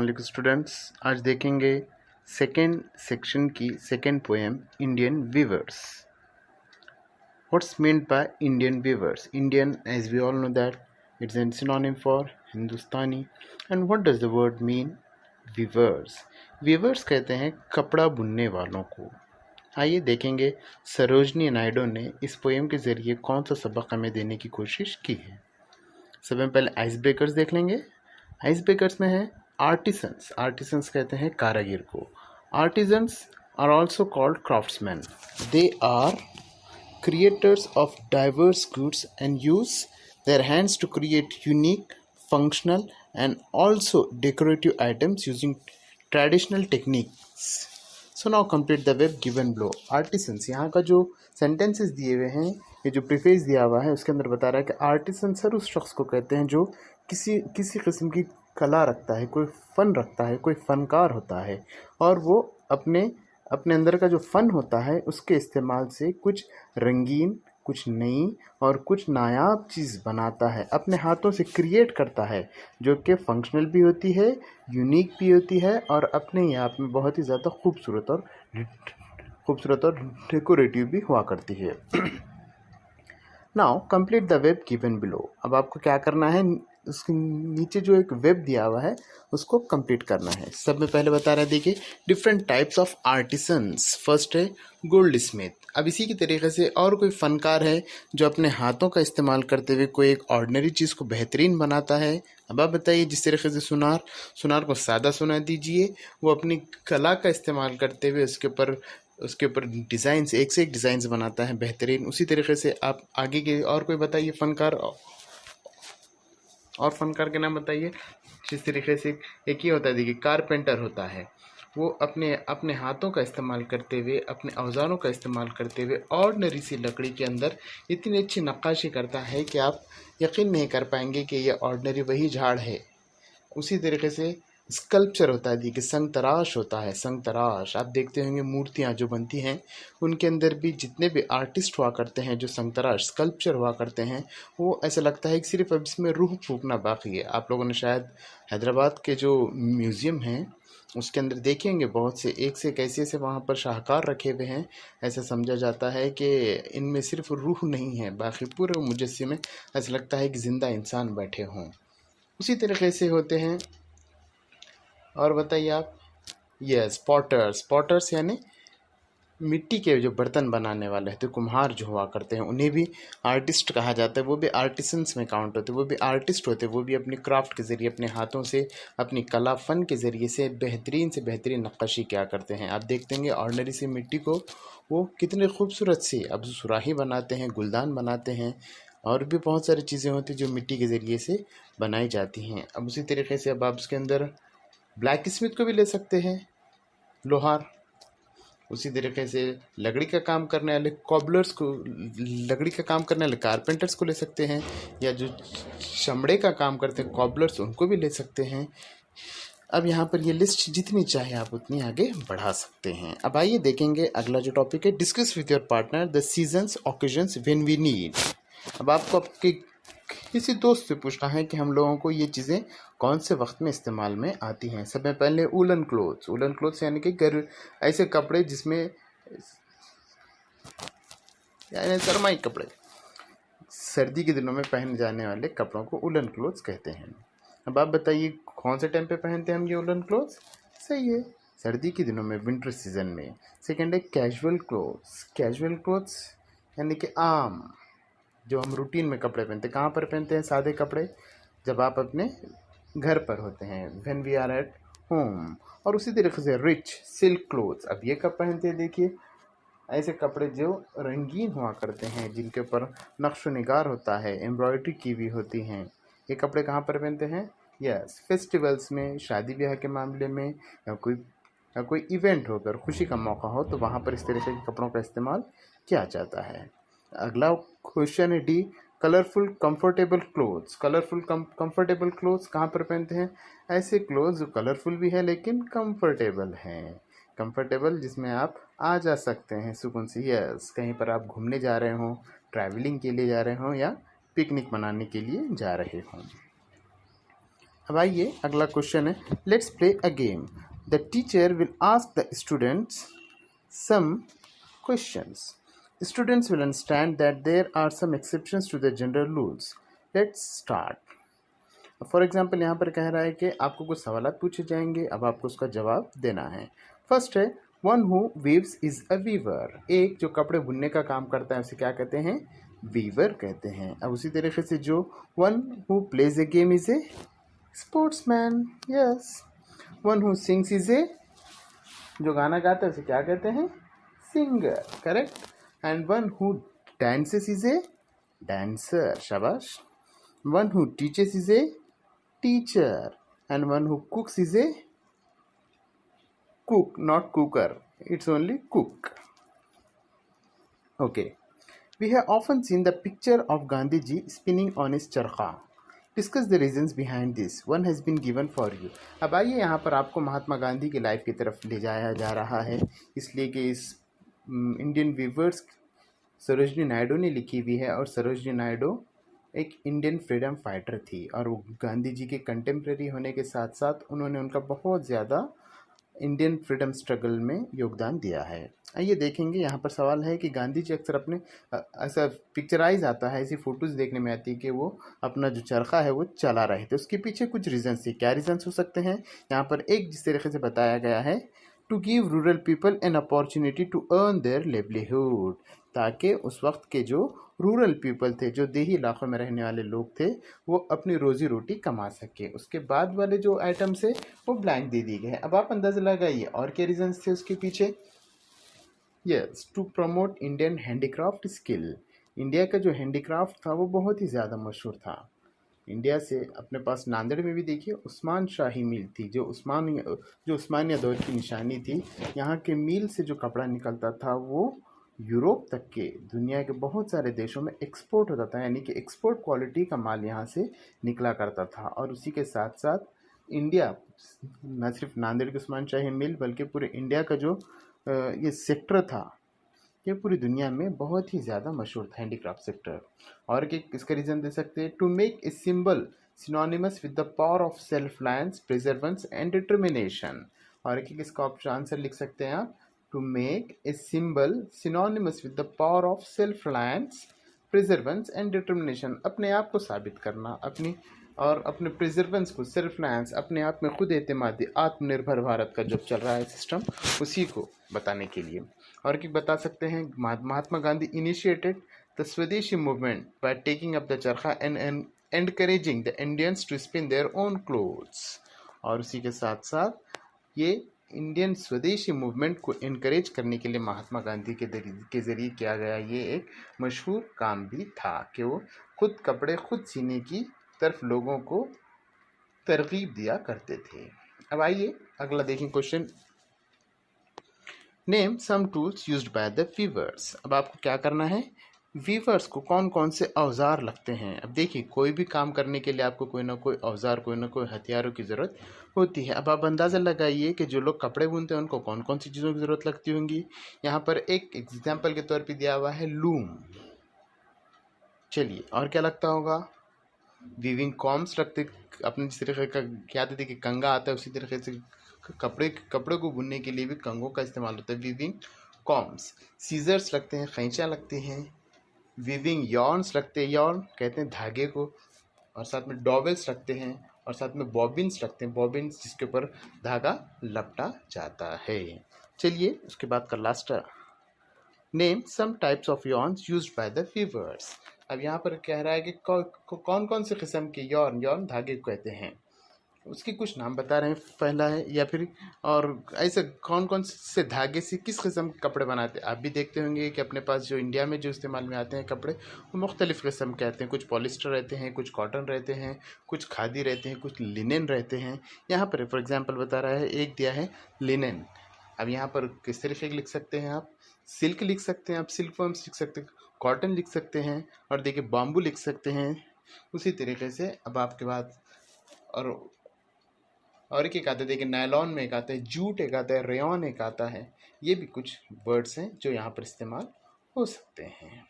वालेकुम स्टूडेंट्स। आज देखेंगे सेकेंड सेक्शन की second poem Indian weavers. What's meant by Indian weavers? Indian, as we all know that, it's an synonym for Hindustani. And what does the word mean weavers? Weavers कहते हैं कपड़ा बुनने वालों को। आइए देखेंगे सरोजनी नायडू ने इस पोएम के ज़रिए कौन सा सबक हमें देने की कोशिश की है। सबसे पहले आइस ब्रेकर्स देख लेंगे। आइस ब्रेकर्स में है आर्टिसंस। आर्टिसंस कहते हैं कारागिर को। Artisans are also called craftsman. They are creators of diverse goods and use their hands to create unique, functional and also decorative items using traditional techniques. So now complete the web given below. Artisans, यहाँ का जो sentences दिए हुए हैं, ये जो preface दिया हुआ है उसके अंदर बता रहा है कि आर्टिसन सर उस शख्स को कहते हैं जो किसी किस्म की कला रखता है, कोई फ़न रखता है, कोई फ़नकार होता है और वो अपने अपने अंदर का जो फ़न होता है उसके इस्तेमाल से कुछ रंगीन, कुछ नई और कुछ नायाब चीज़ बनाता है, अपने हाथों से क्रिएट करता है, जो कि फंक्शनल भी होती है, यूनिक भी होती है और अपने ही आप में बहुत ही ज़्यादा खूबसूरत और डेकोरेटिव भी हुआ करती है। Now complete the web given below. अब आपको क्या करना है, उसके नीचे जो एक वेब दिया हुआ है उसको कंप्लीट करना है। सब में पहले बता रहे हैं, देखिए different types of artisans. First है गोल्ड स्मिथ। अब इसी की तरीके से और कोई फनकार है जो अपने हाथों का इस्तेमाल करते हुए कोई एक ऑर्डिनरी चीज़ को बेहतरीन बनाता है। अब आप बताइए, जिस तरीके से सुनार को सादा सुना दीजिए, वो अपनी कला का इस्तेमाल करते हुए उसके ऊपर डिज़ाइंस, एक से एक डिज़ाइंस बनाता है बेहतरीन। उसी तरीके से आप आगे के और कोई बताइए फनकार, और फनकार के नाम बताइए। जिस तरीके से एक ही होता है, देखिए कारपेंटर होता है, वो अपने अपने हाथों का इस्तेमाल करते हुए, अपने औजारों का इस्तेमाल करते हुए ऑर्डनरी सी लकड़ी के अंदर इतनी अच्छी नक्काशी करता है कि आप यकीन नहीं कर पाएंगे कि ये ऑर्डनरी वही झाड़ है। उसी तरीके से स्कल्पचर होता है, देखिए संग तराश होता है। संग तराश आप देखते होंगे, मूर्तियाँ जो बनती हैं उनके अंदर भी जितने भी आर्टिस्ट हुआ करते हैं, जो संग तराश स्कल्पचर हुआ करते हैं, वो ऐसा लगता है कि सिर्फ अब इसमें रूह फूकना बाकी है। आप लोगों ने शायद हैदराबाद के जो म्यूज़ियम हैं उसके अंदर देखेंगे, बहुत से एक से कैसे ऐसे वहाँ पर शाहकार रखे हुए हैं। ऐसा समझा जाता है कि इनमें सिर्फ रूह नहीं है, बाकी पूरे मुजस्मे में ऐसा लगता है कि ज़िंदा इंसान बैठे हों। उसी तरीके से होते हैं। और बताइए आप, यस पॉटर्स यानी मिट्टी के जो बर्तन बनाने वाले हैं, तो कुम्हार जो हुआ करते हैं, उन्हें भी आर्टिस्ट कहा जाता है। वो भी आर्टिसंस में काउंट होते हैं, वो भी आर्टिस्ट होते हैं। वो भी अपनी क्राफ्ट के ज़रिए, अपने हाथों से, अपनी कला फ़न के ज़रिए से बेहतरीन नक्काशी क्या करते हैं। आप देखते हैं ऑर्डनरी सी मिट्टी को वो कितने खूबसूरत सी अब सुराही बनाते हैं, गुलदान बनाते हैं और भी बहुत सारी चीज़ें होती हैं जो मिट्टी के ज़रिए से बनाई जाती हैं। अब उसी तरीके से अब आप उसके अंदर ब्लैक स्मिथ को भी ले सकते हैं, लोहार। उसी तरीके से लकड़ी का काम करने वाले कॉबलर्स को, लकड़ी का काम करने वाले कारपेंटर्स को ले सकते हैं, या जो चमड़े का काम करते हैं कॉबलर्स, उनको भी ले सकते हैं। अब यहाँ पर ये लिस्ट जितनी चाहे आप उतनी आगे बढ़ा सकते हैं। अब आइए देखेंगे अगला जो टॉपिक है, discuss with your partner the seasons occasions when we need. अब आपको आपके किसी दोस्त से पूछना है कि हम लोगों को ये चीज़ें कौन से वक्त में इस्तेमाल में आती हैं। सबसे पहले वूलन क्लोथ्स यानी कि ऐसे कपड़े जिसमें यानी सरमाई कपड़े, सर्दी के दिनों में पहने जाने वाले कपड़ों को वूलन क्लोथ्स कहते हैं। अब आप बताइए कौन से टाइम पे पहनते हैं हम ये वूलन क्लोथ्स? सही है, सर्दी के दिनों में, विंटर सीजन में। सेकेंड है कैजुअल क्लोथ्स यानी कि आम, जो हम रूटीन में कपड़े पहनते हैं। कहाँ पर पहनते हैं सादे कपड़े? जब आप अपने घर पर होते हैं, when we are at home. और उसी तरीके से रिच सिल्क क्लोथ्स, अब ये कब पहनते हैं? देखिए ऐसे कपड़े जो रंगीन हुआ करते हैं, जिनके ऊपर नक्श निगार होता है, एम्ब्रॉयडरी की हुई होती हैं, ये कपड़े कहाँ पर पहनते हैं? यस, फेस्टिवल्स में, शादी ब्याह के मामले में, या कोई इवेंट हो, अगर खुशी का मौका हो तो वहाँ पर इस तरह के कपड़ों का इस्तेमाल किया जाता है। अगला क्वेश्चन है डी, कलरफुल कंफर्टेबल क्लोथ्स कहाँ पर पहनते हैं? ऐसे क्लोथ्स जो कलरफुल भी है लेकिन कंफर्टेबल हैं। कंफर्टेबल जिसमें आप आ जा सकते हैं सुकून से। यस, कहीं पर आप घूमने जा रहे हों, ट्रैवलिंग के लिए जा रहे हों, या पिकनिक मनाने के लिए जा रहे हों। अब आइए अगला क्वेश्चन है, let's play a game. The teacher will ask the students some questions. Students will understand that there are some exceptions to the general rules. Let's start. For example यहाँ पर कह रहा है कि आपको कुछ सवाल पूछे जाएंगे, अब आपको उसका जवाब देना है। फर्स्ट है, one who weaves is a weaver. एक जो कपड़े बुनने का काम करता है उसे क्या कहते हैं? वीवर कहते हैं। अब उसी तरीके से जो one who plays a game is a sportsman. Yes. One who sings is a, जो गाना गाता है उसे क्या कहते हैं? Singer. Correct. And one who dances is a dancer. शाबाश। One who teaches is a teacher. And one who cooks is a cook, not cooker. It's only cook. Okay. We have often seen the picture of Gandhiji spinning on his charkha. Discuss the reasons behind this. One has been given for you. अब आइए यहाँ पर आपको महात्मा गांधी की life की तरफ ले जाया जा रहा है, इसलिए कि इस इंडियन वीवर्स सरोजनी नायडू ने लिखी हुई है, और सरोजनी नायडू एक इंडियन फ्रीडम फाइटर थी, और वो गांधी जी के कंटेम्प्रेरी होने के साथ साथ उन्होंने उनका बहुत ज़्यादा इंडियन फ्रीडम स्ट्रगल में योगदान दिया है। आइए देखेंगे। यहाँ पर सवाल है कि गांधी जी अक्सर अपने ऐसा पिक्चराइज आता है, ऐसी फोटोज़ देखने में आती है कि वो अपना जो चरखा है वो चला रहे थे। उसके पीछे कुछ रीजंस थे। क्या रीजंस हो सकते हैं? यहाँ पर एक जिस तरीके से बताया गया है, to give rural people an opportunity to earn their livelihood, ताकि उस वक्त के जो रूरल पीपल थे, जो देही इलाकों में रहने वाले लोग थे, वो अपनी रोजी रोटी कमा सके। उसके बाद वाले जो आइटम्स है वो ब्लैंक दे दिए गए हैं। अब आप अंदाज़ा लगाइए और क्या रीजंस थे उसके पीछे। Yes, to promote Indian handicraft skill. India का जो हैंडीक्राफ्ट था वो बहुत ही ज़्यादा मशहूर था। इंडिया से अपने पास नांदेड़ में भी देखिए उस्मान शाही मिल थी, जो उस्मानिया दौर की निशानी थी। यहाँ के मिल से जो कपड़ा निकलता था वो यूरोप तक के दुनिया के बहुत सारे देशों में एक्सपोर्ट होता था, यानी कि एक्सपोर्ट क्वालिटी का माल यहाँ से निकला करता था। और उसी के साथ साथ इंडिया, न सिर्फ नांदेड़ की उस्मान शाही मिल बल्कि पूरे इंडिया का जो ये सेक्टर था, ये पूरी दुनिया में बहुत ही ज़्यादा मशहूर था, हैंडीक्राफ्ट सेक्टर। और कि इसका रीज़न दे सकते हैं, to make a symbol synonymous with the power of self reliance, perseverance and determination. और कि इसका ऑप्शन आंसर लिख सकते हैं आप, to make a symbol synonymous with the power of self reliance, perseverance and determination. अपने आप को साबित करना, अपने प्रिजर्वेंस को, सेल्फ रिलायंस, अपने आप में खुद एतमादी, आत्मनिर्भर भारत का जो चल रहा है सिस्टम, उसी को बताने के लिए। और कि बता सकते हैं, Mahatma Gandhi initiated the swadeshi movement by taking up the charkha and encouraging the Indians to spin their own clothes. और उसी के साथ साथ ये इंडियन स्वदेशी मूवमेंट को इनकरेज करने के लिए महात्मा गांधी के ज़रिए किया गया ये एक मशहूर काम भी था कि वो खुद कपड़े खुद सीने की तरफ लोगों को तरगीब दिया करते थे। अब आइए अगला देखें question. Name some tools used by the weavers. अब आपको क्या करना है, वीवर्स को कौन कौन से औजार लगते हैं। अब देखिए, कोई भी काम करने के लिए आपको कोई ना कोई औजार, कोई ना कोई हथियारों की ज़रूरत होती है। अब आप अंदाज़ा लगाइए कि जो लोग कपड़े बुनते हैं उनको कौन कौन सी चीज़ों की ज़रूरत लगती होंगी। यहाँ पर एक एग्जाम्पल के तौर पर दिया हुआ है लूम। चलिए, और क्या लगता होगा? वीविंग कॉम्स लगते, अपने जिस तरीके का क्या देते कि कंगा आता है, उसी तरीके से कपड़े को बुनने के लिए भी कंगों का इस्तेमाल होता है, वीविंग कॉम्स। सीजर्स लगते हैं, खैंचा लगते हैं। वीविंग यॉर्न्स लगते हैं, यॉर्न कहते हैं धागे को। और साथ में डॉवेल्स लगते हैं, और साथ में बॉबिन्स लगते हैं, बॉबिन्स जिसके ऊपर धागा लपटा जाता है। चलिए, उसके बाद का last, name some types of yarns used by the weavers. अब यहाँ पर कह रहा है कि कौन कौन से किस्म के यॉर्न धागे को कहते हैं, उसके कुछ नाम बता रहे हैं। पहला है, या फिर और ऐसे कौन कौन से धागे से किस किस्म के कपड़े बनाते हैं। आप भी देखते होंगे कि अपने पास जो इंडिया में जो इस्तेमाल में आते हैं कपड़े, वो मुख्तलिफ़ किस्म के आते हैं। कुछ पॉलिस्टर रहते हैं, कुछ कॉटन रहते हैं, कुछ खादी रहते हैं, कुछ लिनेन रहते हैं। यहाँ पर फॉर एग्जाम्पल बता रहा है, एक दिया है लिनेन। अब यहाँ पर किस तरीके लिख सकते हैं आप, सिल्क लिख सकते हैं, आप सिल्क फॉर्म्स लिख सकते हैं, कॉटन लिख सकते हैं, और देखिए बाम्बू लिख सकते हैं। उसी तरीके से अब आपके बाद और एक आता है, देखिए नायलॉन में एक आता है, जूट एक आता है, रेयॉन एक आता है। ये भी कुछ वर्ड्स हैं जो यहाँ पर इस्तेमाल हो सकते हैं।